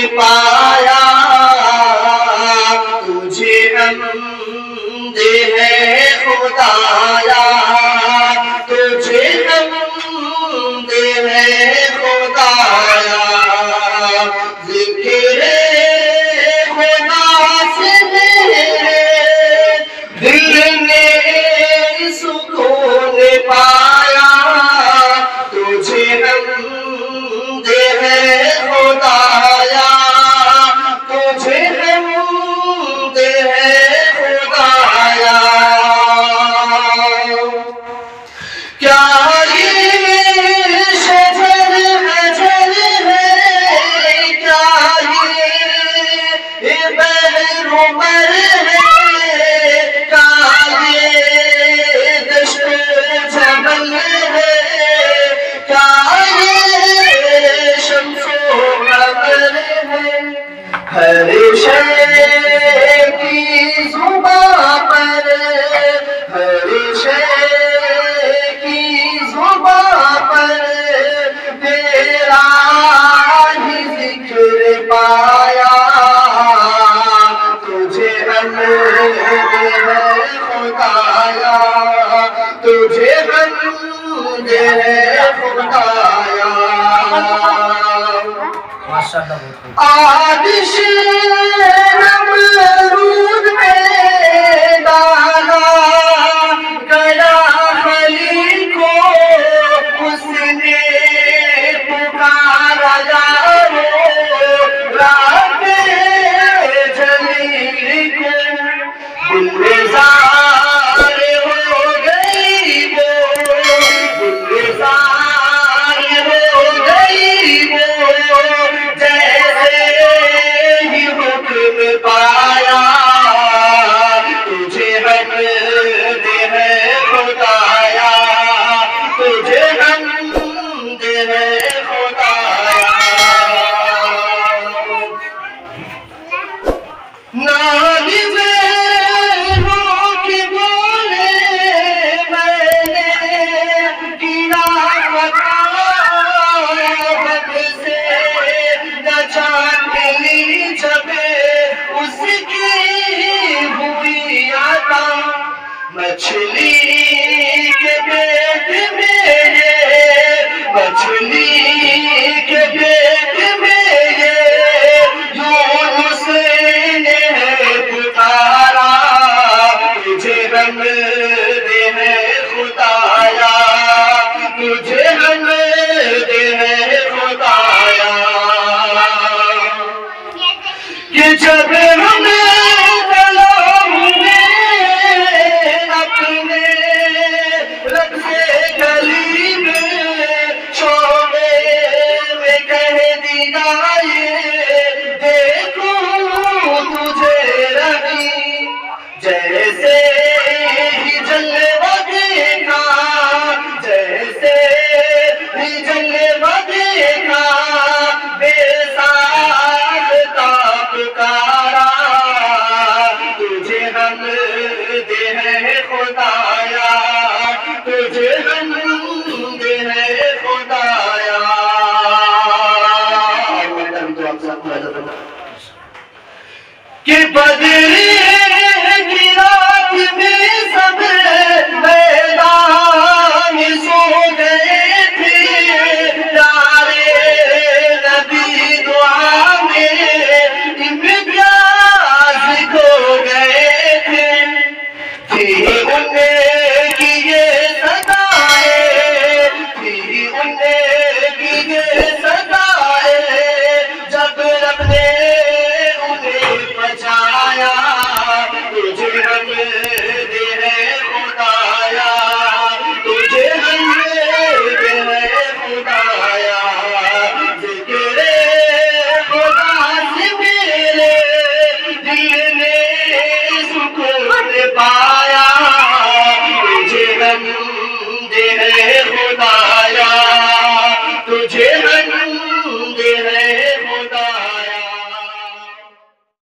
पाया, तुझे हम्द है खुदाया, तुझे हम्द है खुदाया। ज़िक्र खुदा से मेरे दिल ने सुकून पाया, तुझे हम्द है खुदाया, तुझे हम्द है खुदाया। क्या ये शजर अजर है, क्या ये बहर उमर है, क्या ये दश्त जबल है, क्या ये शम्सो कमर है। हर शय की ज़ुबां पर, हर शय की ज़ुबां पर तेरा ही ज़िक्र पाया, तुझे हम्द है खुदाया, तुझे हम्द है खुदाया। आदिश नमरूद में डाला गया खलील को, उसने पुकारा यारो राहे जलील को। गुलजार हो गई वो, गुलजार हो गई वो, जैसे ही हुक्म पाया, तुझे हम्द है खुदाया, तुझे हम्द है खुदाया। नाज़ रोके बोले मैंने किया वफा, हद से न जान ली जब उसकी हुई आता। मछली के पेट में ये, मछली के पेट में ये यूनुस ने पुकारा, तुझे हम्द है खुदाया, तुझे हम्द है खुदाया। कि जब हमें कलाम ने अपने रब से गली में शोबे में कह दिया ये, देखो तुझे रही, जैसे ही जलवा देखा, जैसे ही जलवा देखा, बेसाख्ता पुकारा, तुझे हम्द है खुदाया, तुझे हम्द है खुदाया। कि बदरी